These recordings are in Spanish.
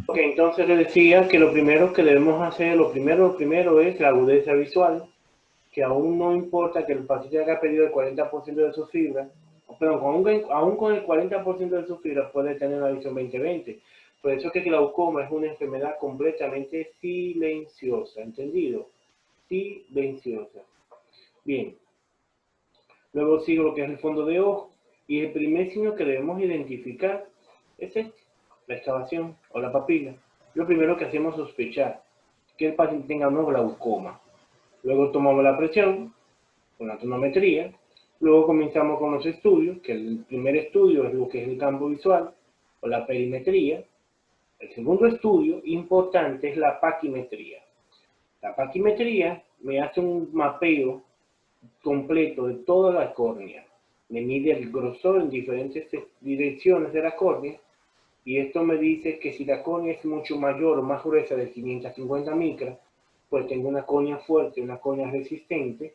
Ok, entonces le decía que lo primero que debemos hacer, lo primero es la agudeza visual, que aún no importa que el paciente haya perdido el 40% de sus fibras, pero aún con el 40% de sus fibras puede tener una visión 20/20. Por eso es que el glaucoma es una enfermedad completamente silenciosa, ¿entendido? Silenciosa. Bien, luego sigo lo que es el fondo de ojo, y el primer signo que debemos identificar es este, la excavación o la papila. Lo primero que hacemos es sospechar que el paciente tenga un glaucoma. Luego tomamos la presión con la tonometría. Luego comenzamos con los estudios, que el primer estudio es lo que es el campo visual o la perimetría. El segundo estudio importante es la paquimetría. La paquimetría me hace un mapeo completo de toda la córnea. Me mide el grosor en diferentes direcciones de la córnea y esto me dice que si la córnea es mucho mayor o más gruesa de 550 micras, pues tengo una córnea fuerte, una córnea resistente.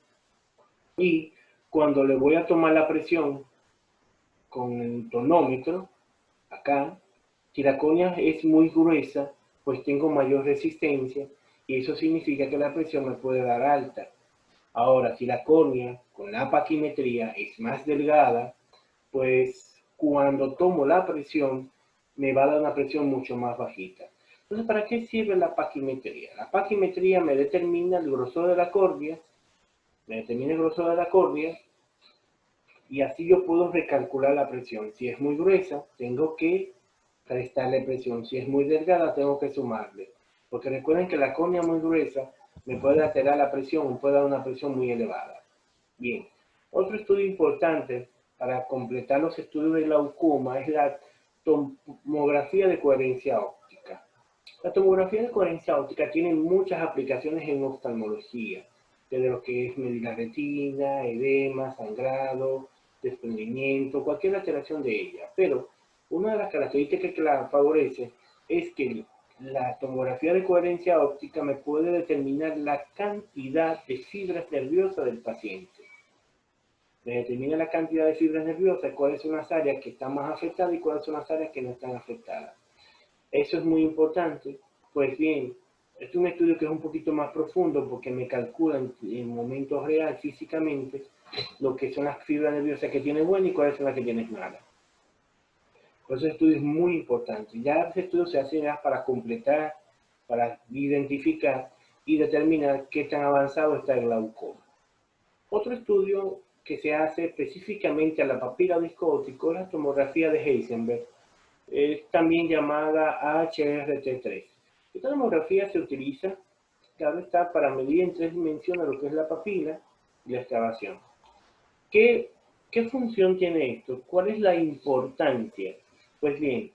Y cuando le voy a tomar la presión con el tonómetro, acá, si la córnea es muy gruesa, pues tengo mayor resistencia y eso significa que la presión me puede dar alta. Ahora, si la córnea con la paquimetría es más delgada, pues cuando tomo la presión me va a dar una presión mucho más bajita. Entonces, ¿para qué sirve la paquimetría? La paquimetría me determina el grosor de la córnea, y así yo puedo recalcular la presión. Si es muy gruesa, tengo que restarle presión. Si es muy delgada, tengo que sumarle. Porque recuerden que la córnea muy gruesa me puede alterar la presión, puede dar una presión muy elevada. Bien, otro estudio importante para completar los estudios de glaucoma es la tomografía de coherencia óptica. La tomografía de coherencia óptica tiene muchas aplicaciones en oftalmología, desde lo que es medir la retina, edema, sangrado, desprendimiento, cualquier alteración de ella. Pero una de las características que la favorece es que la tomografía de coherencia óptica me puede determinar la cantidad de fibras nerviosas del paciente. Me determina la cantidad de fibras nerviosas, cuáles son las áreas que están más afectadas y cuáles son las áreas que no están afectadas. Eso es muy importante. Pues bien, es un estudio que es un poquito más profundo porque me calcula en momentos real físicamente lo que son las fibras nerviosas que tiene buena y cuáles son las que tiene malas. Por eso el estudio es muy importante. Ya ese estudio se hace ya para completar, para identificar y determinar qué tan avanzado está el glaucoma. Otro estudio que se hace específicamente a la papila disco óptico es la tomografía de Heisenberg, es también llamada HRT3. Esta tomografía se utiliza, claro está, para medir en 3 dimensiones lo que es la papila y la excavación. ¿Qué función tiene esto? ¿Cuál es la importancia? Pues bien,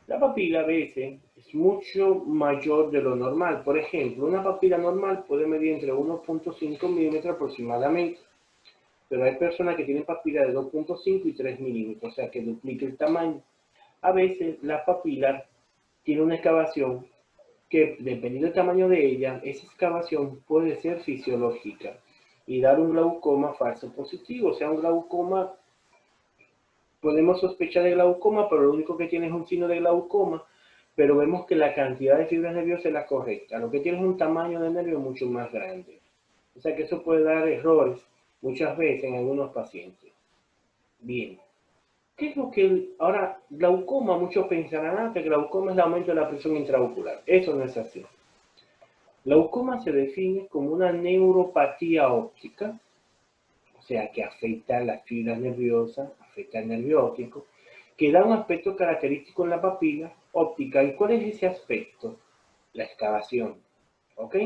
la papila a veces es mucho mayor de lo normal. Por ejemplo, una papila normal puede medir entre 1.5 milímetros aproximadamente, pero hay personas que tienen papila de 2.5 y 3 milímetros, o sea que duplica el tamaño. A veces la papila tiene una excavación que, dependiendo del tamaño de ella, esa excavación puede ser fisiológica y dar un glaucoma falso positivo. O sea, un glaucoma, podemos sospechar de glaucoma, pero lo único que tiene es un signo de glaucoma, pero vemos que la cantidad de fibras nerviosas es la correcta. Lo que tiene es un tamaño de nervio mucho más grande. O sea que eso puede dar errores muchas veces en algunos pacientes. Bien. ¿Qué es lo que ahora glaucoma? Muchos pensarán que glaucoma es el aumento de la presión intraocular. Eso no es así. Glaucoma se define como una neuropatía óptica, o sea que afecta a las fibras nerviosas, afecta al nervio óptico, que da un aspecto característico en la papila óptica. ¿Y cuál es ese aspecto? La excavación. ¿Ok?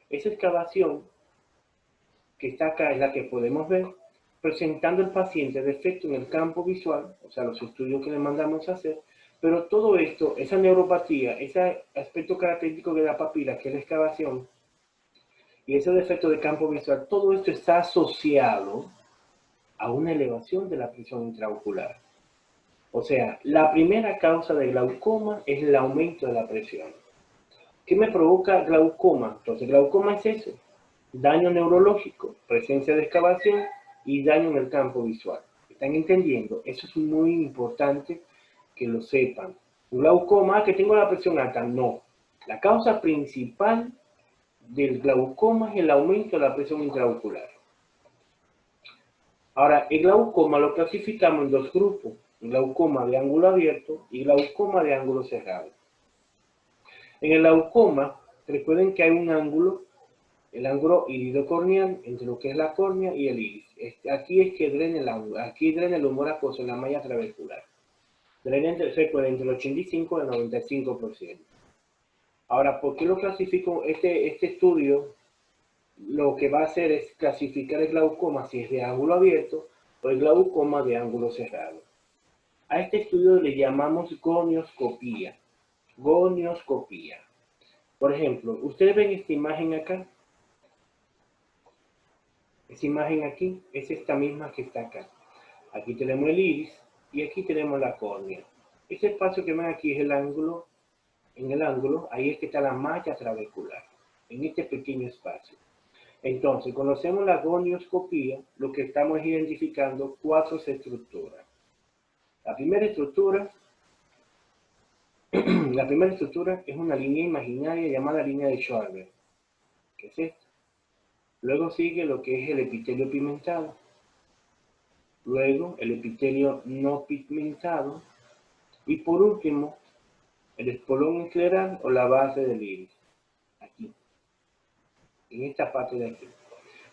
Esa excavación que está acá es la que podemos ver presentando al paciente defecto en el campo visual, o sea, los estudios que le mandamos a hacer, pero todo esto, esa neuropatía, ese aspecto característico de la papila, que es la excavación, y ese defecto de campo visual, todo esto está asociado a una elevación de la presión intraocular. O sea, la primera causa de glaucoma es el aumento de la presión. ¿Qué me provoca glaucoma? Entonces, glaucoma es eso, daño neurológico, presencia de excavación y daño en el campo visual. ¿Están entendiendo? Eso es muy importante que lo sepan. Un glaucoma, que tengo la presión alta, no. La causa principal del glaucoma es el aumento de la presión intraocular. Ahora, el glaucoma lo clasificamos en dos grupos, glaucoma de ángulo abierto y glaucoma de ángulo cerrado. En el glaucoma, recuerden que hay un ángulo, el ángulo iridocorneal, entre lo que es la córnea y el iris. Aquí es que drena el ángulo, aquí drena el humor acuoso en la malla trabecular. Drena entre el 85 y el 95%. Ahora, ¿por qué lo clasifico? Este estudio lo que va a hacer es clasificar el glaucoma si es de ángulo abierto o el glaucoma de ángulo cerrado. A este estudio le llamamos gonioscopía. Gonioscopía. Por ejemplo, ustedes ven esta imagen acá. Esa imagen aquí es esta misma que está acá. Aquí tenemos el iris y aquí tenemos la córnea. Ese espacio que ven aquí es el ángulo. En el ángulo, ahí es que está la malla trabecular, en este pequeño espacio. Entonces, conocemos la gonioscopía, lo que estamos identificando cuatro estructuras. La primera estructura es una línea imaginaria llamada línea de Schwarber, que es esta. Luego sigue lo que es el epitelio pigmentado. Luego el epitelio no pigmentado. Y por último, el espolón escleral o la base del iris. Aquí, en esta parte de aquí.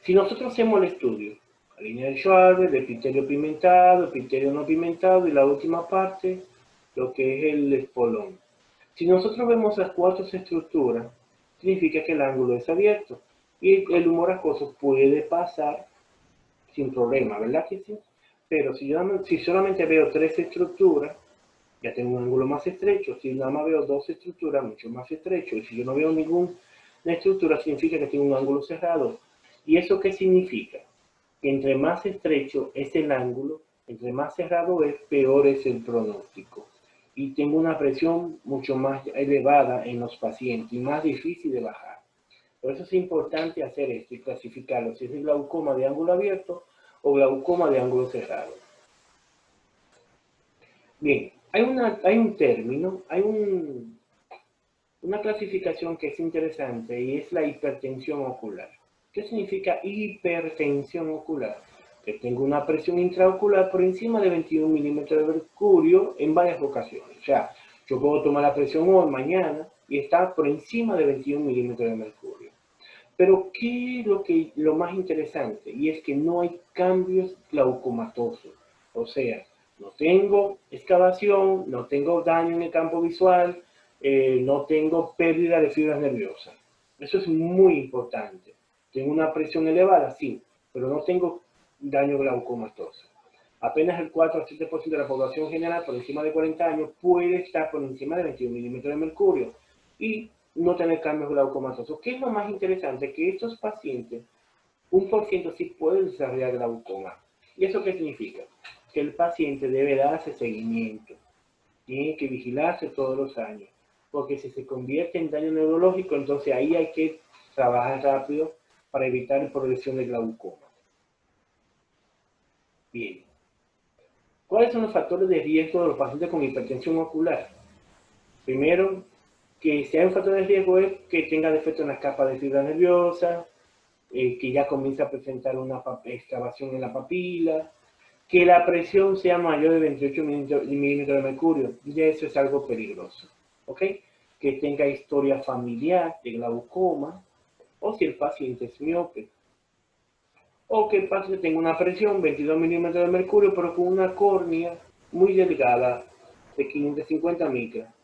Si nosotros hacemos el estudio, la línea de Schwarber, el epitelio pigmentado, epitelio no pigmentado y la última parte, lo que es el espolón. Si nosotros vemos las cuatro estructuras, significa que el ángulo es abierto y el humor acuoso puede pasar sin problema, ¿verdad que sí? Pero si solamente veo tres estructuras, ya tengo un ángulo más estrecho. Si nada más veo dos estructuras, mucho más estrecho. Y si yo no veo ninguna estructura, significa que tengo un ángulo cerrado. ¿Y eso qué significa? Que entre más estrecho es el ángulo, entre más cerrado es, peor es el pronóstico. Y tengo una presión mucho más elevada en los pacientes y más difícil de bajar. Por eso es importante hacer esto y clasificarlo, si es glaucoma de ángulo abierto o glaucoma de ángulo cerrado. Bien, hay un término, una clasificación que es interesante y es la hipertensión ocular. ¿Qué significa hipertensión ocular? Que tengo una presión intraocular por encima de 21 milímetros de mercurio en varias ocasiones. O sea, yo puedo tomar la presión hoy, mañana, y está por encima de 21 milímetros de mercurio. Pero ¿qué es lo más interesante? Y es que no hay cambios glaucomatosos. O sea, no tengo excavación, no tengo daño en el campo visual, no tengo pérdida de fibras nerviosas. Eso es muy importante. Tengo una presión elevada, sí, pero no tengo daño glaucomatoso. Apenas el 4 a 7% de la población general por encima de 40 años puede estar por encima de 21 milímetros de mercurio y no tener cambios glaucomatosos. ¿Qué es lo más interesante? Que estos pacientes, un por ciento sí pueden desarrollar glaucoma. ¿Y eso qué significa? Que el paciente debe darse seguimiento, tiene que vigilarse todos los años, porque si se convierte en daño neurológico, entonces ahí hay que trabajar rápido para evitar progresión de glaucoma. Bien. ¿Cuáles son los factores de riesgo de los pacientes con hipertensión ocular? Primero, que si hay un factor de riesgo es que tenga defecto en las capas de fibra nerviosa, que ya comienza a presentar una excavación en la papila, que la presión sea mayor de 28 milímetros de mercurio, ya eso es algo peligroso, ¿ok? Que tenga historia familiar de glaucoma, o si el paciente es miope, o que el paciente tenga una presión 22 milímetros de mercurio, pero con una córnea muy delgada, de 550 micras,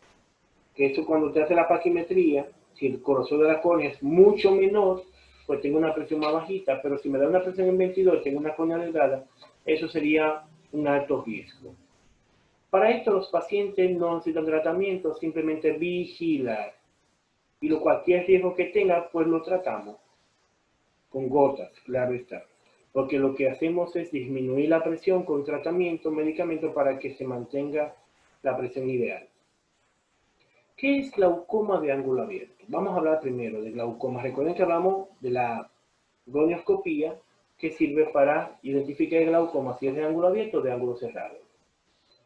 que eso cuando usted hace la paquimetría, si el grosor de la córnea es mucho menor, pues tengo una presión más bajita, pero si me da una presión en 22 y tengo una córnea delgada, eso sería un alto riesgo. Para esto los pacientes no necesitan tratamiento, simplemente vigilar. Y cualquier riesgo que tenga, pues lo tratamos con gotas, claro está. Porque lo que hacemos es disminuir la presión con tratamiento, medicamento para que se mantenga la presión ideal. ¿Qué es glaucoma de ángulo abierto? Vamos a hablar primero de glaucoma. Recuerden que hablamos de la gonioscopía, que sirve para identificar el glaucoma si es de ángulo abierto o de ángulo cerrado.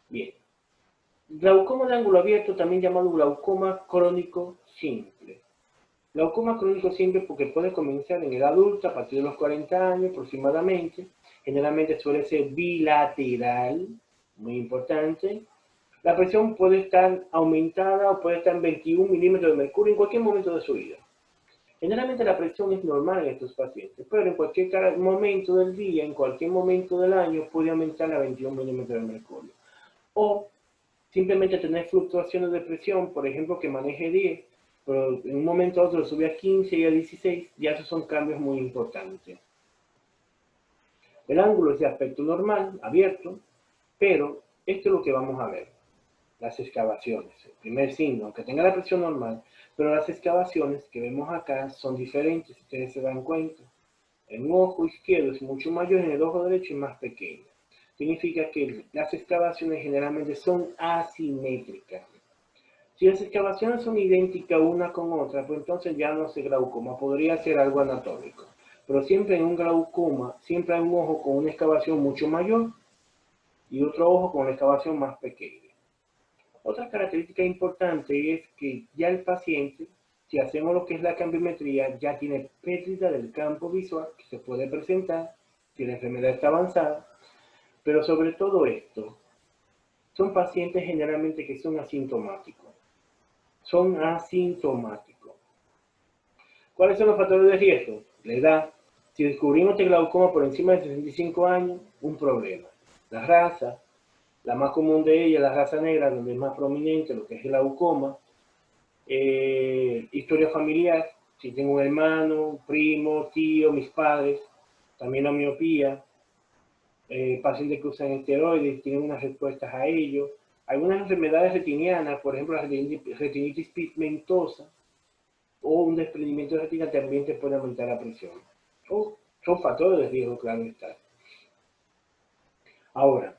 Bien. Glaucoma de ángulo abierto, también llamado glaucoma crónico simple. Glaucoma crónico simple porque puede comenzar en edad adulta a partir de los 40 años aproximadamente. Generalmente suele ser bilateral, muy importante. La presión puede estar aumentada o puede estar en 21 milímetros de mercurio en cualquier momento de su vida. Generalmente la presión es normal en estos pacientes, pero en cualquier momento del día, en cualquier momento del año, puede aumentar a 21 milímetros de mercurio. O simplemente tener fluctuaciones de presión, por ejemplo, que maneje 10, pero en un momento a otro sube a 15 y a 16, ya esos son cambios muy importantes. El ángulo es de aspecto normal, abierto, pero esto es lo que vamos a ver. Las excavaciones, el primer signo, aunque tenga la presión normal, pero las excavaciones que vemos acá son diferentes, si ustedes se dan cuenta. En un ojo izquierdo es mucho mayor, en el ojo derecho es más pequeño. Significa que las excavaciones generalmente son asimétricas. Si las excavaciones son idénticas una con otra, pues entonces ya no es glaucoma, podría ser algo anatómico. Pero siempre en un glaucoma, siempre hay un ojo con una excavación mucho mayor y otro ojo con una excavación más pequeña. Otra característica importante es que ya el paciente, si hacemos lo que es la cambimetría, ya tiene pérdida del campo visual que se puede presentar si la enfermedad está avanzada, pero sobre todo esto, son pacientes generalmente que son asintomáticos. Son asintomáticos. ¿Cuáles son los factores de riesgo? La edad. Si descubrimos este glaucoma por encima de 65 años, un problema. La raza, la más común de ellas, la raza negra, donde es más prominente lo que es el glaucoma. Historia familiar, si tengo un hermano, un primo, tío, mis padres, también la miopía, pacientes que usan esteroides, tienen unas respuestas a ello. Algunas enfermedades retinianas, por ejemplo la retinitis pigmentosa o un desprendimiento de retina también te puede aumentar la presión. Son factores de riesgo, claro está. Ahora,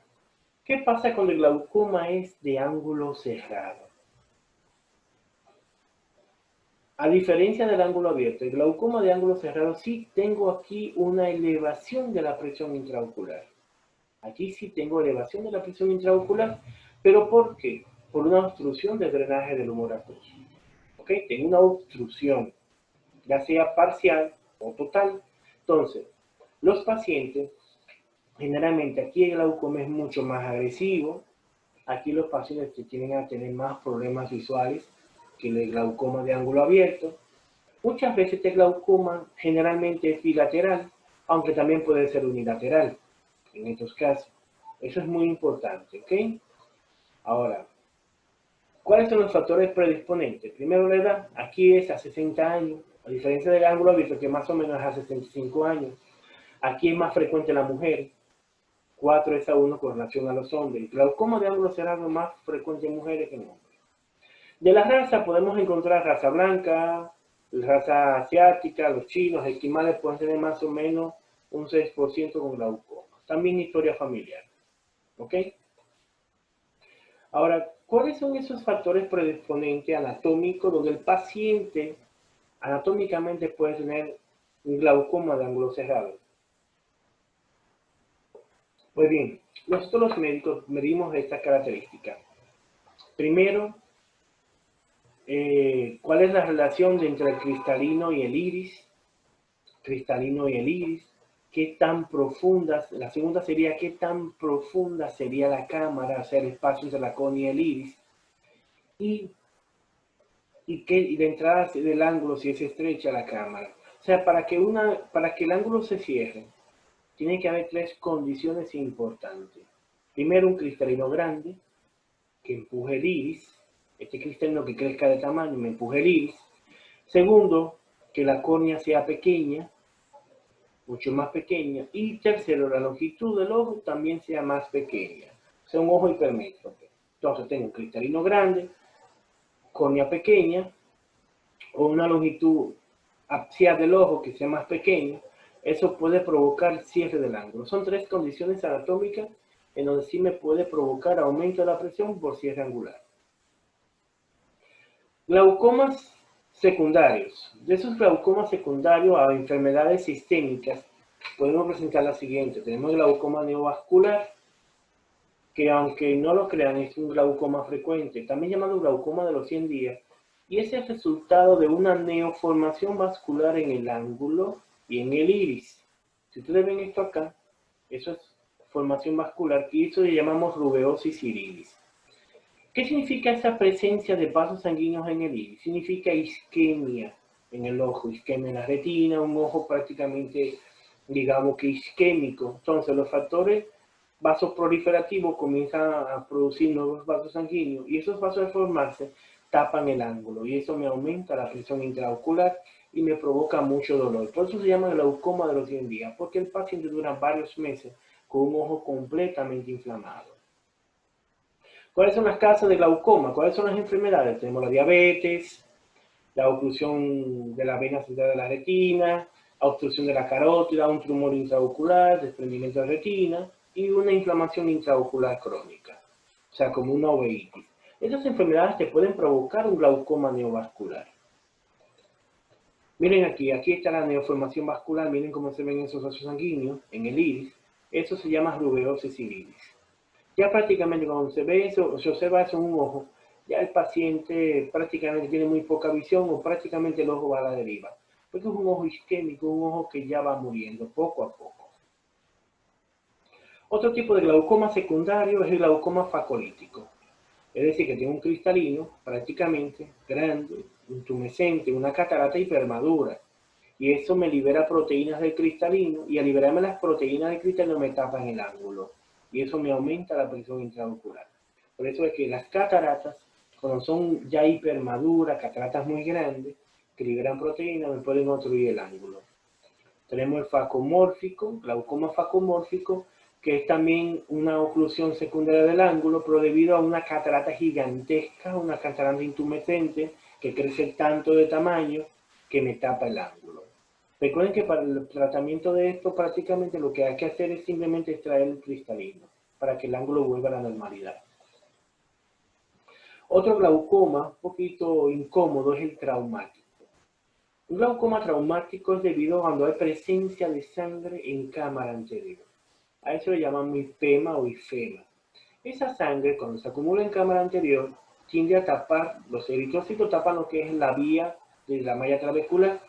¿qué pasa cuando el glaucoma es de ángulo cerrado? A diferencia del ángulo abierto, el glaucoma de ángulo cerrado sí tengo aquí una elevación de la presión intraocular. Aquí sí tengo elevación de la presión intraocular, pero ¿por qué? Por una obstrucción del drenaje del humor acuoso. ¿Ok? Tengo una obstrucción, ya sea parcial o total. Entonces, los pacientes, generalmente aquí el glaucoma es mucho más agresivo. Aquí los pacientes tienden a tener más problemas visuales que el glaucoma de ángulo abierto. Muchas veces este glaucoma generalmente es bilateral, aunque también puede ser unilateral en estos casos. Eso es muy importante, ¿ok? Ahora, ¿cuáles son los factores predisponentes? Primero la edad, aquí es a 60 años, a diferencia del ángulo abierto que más o menos es a 65 años. Aquí es más frecuente la mujer, 4 es a 1 con relación a los hombres. El glaucoma de ángulo cerrado es más frecuente en mujeres que en hombres. De la raza podemos encontrar raza blanca, raza asiática, los chinos, esquimales pueden tener más o menos un 6% con glaucoma. También historia familiar. ¿Ok? Ahora, ¿cuáles son esos factores predisponentes anatómicos donde el paciente anatómicamente puede tener un glaucoma de ángulo cerrado? Pues bien, nosotros los médicos medimos estas características. Primero, ¿cuál es la relación entre el cristalino y el iris? Cristalino y el iris. ¿Qué tan profundas? La segunda sería, ¿qué tan profunda sería la cámara, o sea, el espacio entre la córnea y el iris? Y de entrada del ángulo, si es estrecha la cámara. O sea, para que el ángulo se cierre, tiene que haber 3 condiciones importantes. Primero, un cristalino grande, que empuje el iris. Este cristalino que crezca de tamaño y me empuje el iris. Segundo, que la córnea sea pequeña, mucho más pequeña. Y tercero, la longitud del ojo también sea más pequeña. O sea, un ojo hipermétrope. Entonces tengo un cristalino grande, córnea pequeña, o una longitud axial del ojo que sea más pequeña, eso puede provocar cierre del ángulo. Son 3 condiciones anatómicas en donde sí me puede provocar aumento de la presión por cierre angular. Glaucomas secundarios. De esos glaucomas secundarios a enfermedades sistémicas, podemos presentar la siguiente. Tenemos glaucoma neovascular, que aunque no lo crean es un glaucoma frecuente, también llamado glaucoma de los 100 días, y es el resultado de una neoformación vascular en el ángulo y en el iris. Si ustedes ven esto acá, eso es formación vascular, y eso le llamamos rubeosis iritis. ¿Qué significa esa presencia de vasos sanguíneos en el iris? Significa isquemia en el ojo, isquemia en la retina, un ojo prácticamente, digamos que isquémico. Entonces los factores vasoproliferativos comienzan a producir nuevos vasos sanguíneos y esos vasos de formarse tapan el ángulo y eso me aumenta la presión intraocular y me provoca mucho dolor. Por eso se llama glaucoma de los 100 días, porque el paciente dura varios meses con un ojo completamente inflamado. ¿Cuáles son las causas de glaucoma? ¿Cuáles son las enfermedades? Tenemos la diabetes, la oclusión de la vena central de la retina, obstrucción de la carótida, un tumor intraocular, desprendimiento de retina y una inflamación intraocular crónica, o sea, como una uveitis. Estas enfermedades te pueden provocar un glaucoma neovascular. Miren aquí está la neoformación vascular, miren cómo se ven esos vasos sanguíneos en el iris. Eso se llama rubeosis iritis. Ya prácticamente cuando se ve eso, se observa eso en un ojo, ya el paciente prácticamente tiene muy poca visión o prácticamente el ojo va a la deriva. Porque es un ojo isquémico, un ojo que ya va muriendo poco a poco. Otro tipo de glaucoma secundario es el glaucoma facolítico. Es decir, que tiene un cristalino prácticamente grande, intumescente, una catarata hipermadura. Y eso me libera proteínas del cristalino y al liberarme las proteínas del cristalino me tapan el ángulo. Y eso me aumenta la presión intraocular. Por eso es que las cataratas, cuando son ya hipermaduras, cataratas muy grandes, que liberan proteínas, me pueden obstruir el ángulo. Tenemos el facomórfico, glaucoma facomórfico, que es también una oclusión secundaria del ángulo, pero debido a una catarata gigantesca, una catarata intumescente, que crece tanto de tamaño que me tapa el ángulo. Recuerden que para el tratamiento de esto prácticamente lo que hay que hacer es simplemente extraer el cristalino para que el ángulo vuelva a la normalidad. Otro glaucoma un poquito incómodo es el traumático. Un glaucoma traumático es debido a cuando hay presencia de sangre en cámara anterior. A eso le llaman ifema o ifema. Esa sangre, cuando se acumula en cámara anterior, tiende a tapar, los eritrocitos tapan lo que es la vía de la malla trabecular,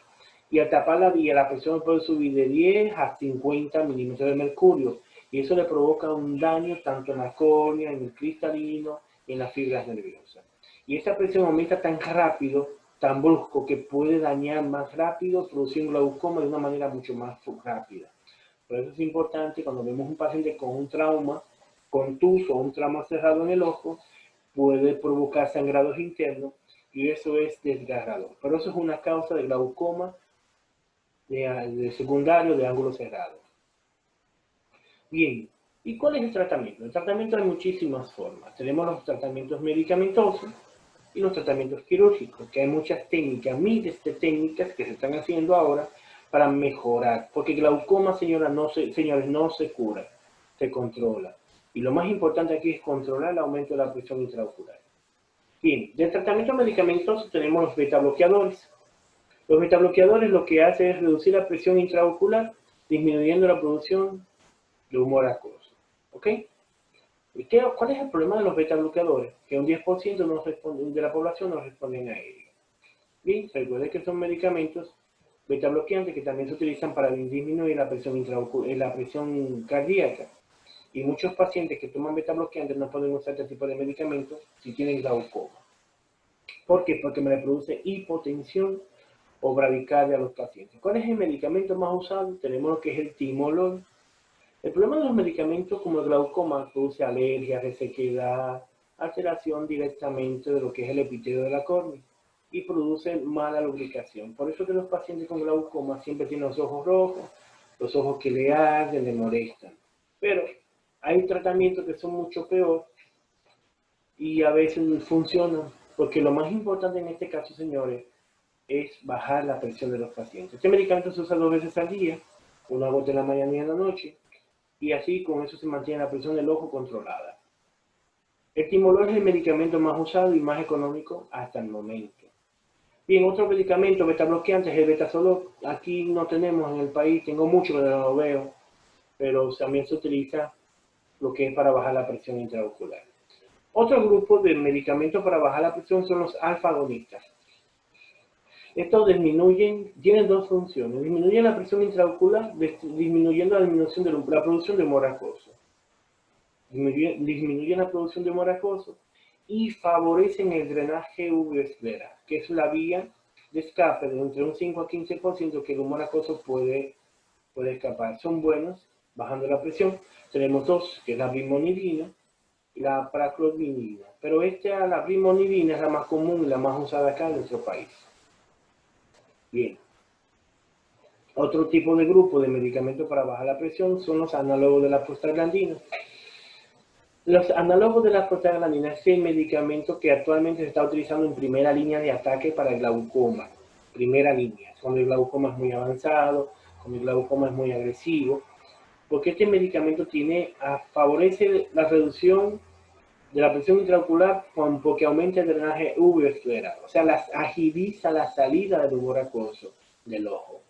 y al tapar la vía, la presión puede subir de 10 a 50 milímetros de mercurio, y eso le provoca un daño tanto en la córnea, en el cristalino y en las fibras nerviosas. Y esa presión aumenta tan rápido, tan brusco, que puede dañar más rápido, produciendo glaucoma de una manera mucho más rápida. Por eso es importante cuando vemos un paciente con un trauma contuso o un trauma cerrado en el ojo, puede provocar sangrados internos y eso es desgarrador. Pero eso es una causa de glaucoma de secundario de ángulo cerrado. Bien, ¿y cuál es el tratamiento? El tratamiento hay muchísimas formas. Tenemos los tratamientos medicamentosos y los tratamientos quirúrgicos, que hay muchas técnicas, miles de técnicas que se están haciendo ahora para mejorar, porque glaucoma, señores, no se cura, se controla. Y lo más importante aquí es controlar el aumento de la presión intraocular. Bien, del tratamiento medicamentoso tenemos los betabloqueadores. Los betabloqueadores lo que hacen es reducir la presión intraocular, disminuyendo la producción de humor acuoso. ¿Ok? ¿Cuál es el problema de los betabloqueadores? Que un 10% de la población no responden a ellos. Bien, recuerden que son medicamentos betabloqueantes que también se utilizan para disminuir la presión la presión cardíaca. Y muchos pacientes que toman betabloqueantes no pueden usar este tipo de medicamentos si tienen glaucoma. ¿Por qué? Porque me le produce hipotensión o bradicardia a los pacientes. ¿Cuál es el medicamento más usado? Tenemos lo que es el timolol. El problema de los medicamentos como el glaucoma produce alergia, resequedad, alteración directamente de lo que es el epitelio de la córnea y produce mala lubricación. Por eso que los pacientes con glaucoma siempre tienen los ojos rojos, los ojos que le arden, le molestan. Pero hay tratamientos que son mucho peor y a veces funcionan, porque lo más importante en este caso, señores, es bajar la presión de los pacientes. Este medicamento se usa 2 veces al día, una gota en la mañana y en la noche, y así con eso se mantiene la presión del ojo controlada. El timolol es el medicamento más usado y más económico hasta el momento. Bien, otro medicamento betabloqueante es el betazolol. Aquí no tenemos en el país, tengo mucho que no lo veo, pero también se utiliza lo que es para bajar la presión intraocular. Otro grupo de medicamentos para bajar la presión son los alfa-agonistas. Estos tienen dos funciones: disminuyen la presión intraocular, disminuyendo la disminución de la producción de humor acuoso. Disminuyen la producción de humor acuoso y favorecen el drenaje uveoscleral, que es la vía de escape de entre un 5 a 15% que el humor acuoso puede escapar. Son buenos bajando la presión. Tenemos dos, que es la brimonidina y la praclovinina. Pero la brimonidina es la más común y la más usada acá en nuestro país. Bien. Otro tipo de grupo de medicamentos para bajar la presión son los análogos de la prostaglandina. Los análogos de la prostaglandina es el medicamento que actualmente se está utilizando en primera línea de ataque para el glaucoma. Primera línea, cuando el glaucoma es muy avanzado, cuando el glaucoma es muy agresivo, porque este medicamento favorece la reducción de la presión intraocular porque aumenta el drenaje uveoscleral, o sea, agiliza la salida del humor acuoso del ojo.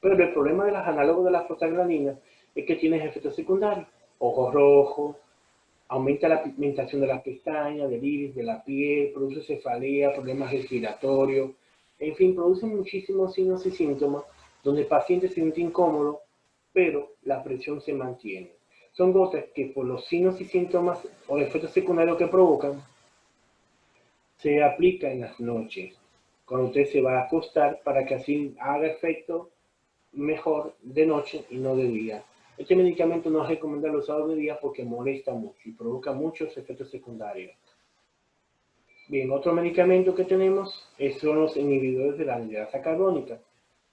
Pero el problema de los análogos de la prostaglandina es que tiene efectos secundarios: ojos rojos, aumenta la pigmentación de las pestañas, del iris, de la piel, produce cefalea, problemas respiratorios, en fin, produce muchísimos signos y síntomas donde el paciente se siente incómodo, pero la presión se mantiene. Son gotas que por los signos y síntomas o efectos secundarios que provocan, se aplica en las noches, cuando usted se va a acostar, para que así haga efecto mejor de noche y no de día. Este medicamento no es recomendable usarlo de día porque molesta mucho y provoca muchos efectos secundarios. Bien, otro medicamento que tenemos son los inhibidores de la anhidrasa carbónica.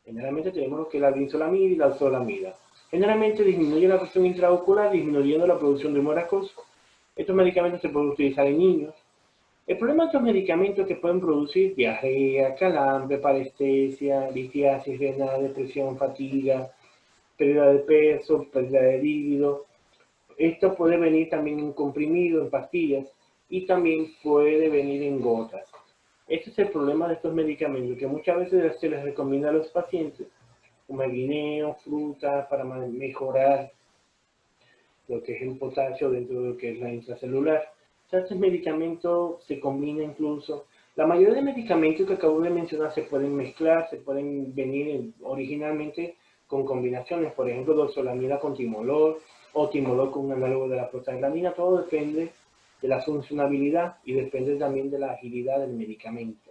Generalmente tenemos lo que es la brinzolamida y la alzolamida. Generalmente disminuye la presión intraocular, disminuyendo la producción de humor acuoso. Estos medicamentos se pueden utilizar en niños. El problema de estos medicamentos es que pueden producir diarrea, calambre, parestesia, litiasis renal, depresión, fatiga, pérdida de peso, pérdida de líquido. Esto puede venir también en comprimido, en pastillas, y también puede venir en gotas. Este es el problema de estos medicamentos, que muchas veces se les recomienda a los pacientes comer guineo, fruta, para mejorar lo que es el potasio dentro de lo que es la intracelular. Estos medicamentos se combinan incluso. La mayoría de medicamentos que acabo de mencionar se pueden mezclar, se pueden venir originalmente con combinaciones, por ejemplo, dorzolamida con timolol o timolol con un análogo de la prostaglandina. Todo depende de la funcionabilidad y depende también de la agilidad del medicamento.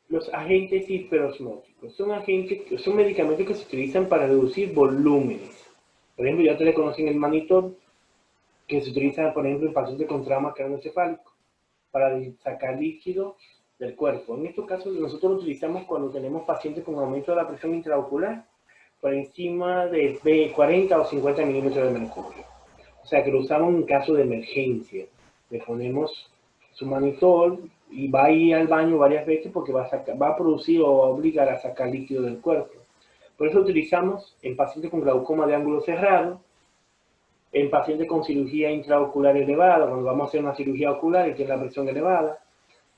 Los agentes hiperosmóticos son medicamentos que se utilizan para reducir volúmenes. Por ejemplo, ya ustedes conocen el mannitol, que se utiliza, por ejemplo, en pacientes con trauma craneoencefálico para sacar líquido del cuerpo. En estos casos nosotros lo utilizamos cuando tenemos pacientes con aumento de la presión intraocular por encima de 40 o 50 milímetros de mercurio. O sea que lo usamos en caso de emergencia. Le ponemos su mannitol y va a ir al baño varias veces porque va a producir o va a obligar a sacar líquido del cuerpo. Por eso lo utilizamos en pacientes con glaucoma de ángulo cerrado, en pacientes con cirugía intraocular elevada, cuando vamos a hacer una cirugía ocular y tiene la presión elevada.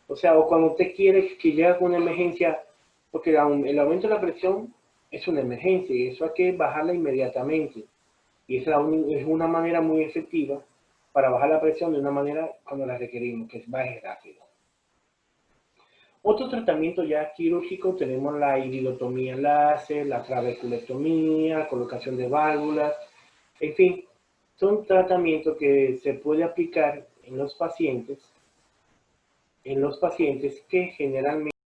O sea, o cuando usted quiere que llegue con una emergencia, porque el aumento de la presión es una emergencia y eso hay que bajarla inmediatamente. Y esa es una manera muy efectiva para bajar la presión de una manera cuando la requerimos, que baje rápido. Otro tratamiento ya quirúrgico, tenemos la iridotomía láser, la trabeculectomía, colocación de válvulas, en fin, son tratamientos que se puede aplicar en los pacientes que generalmente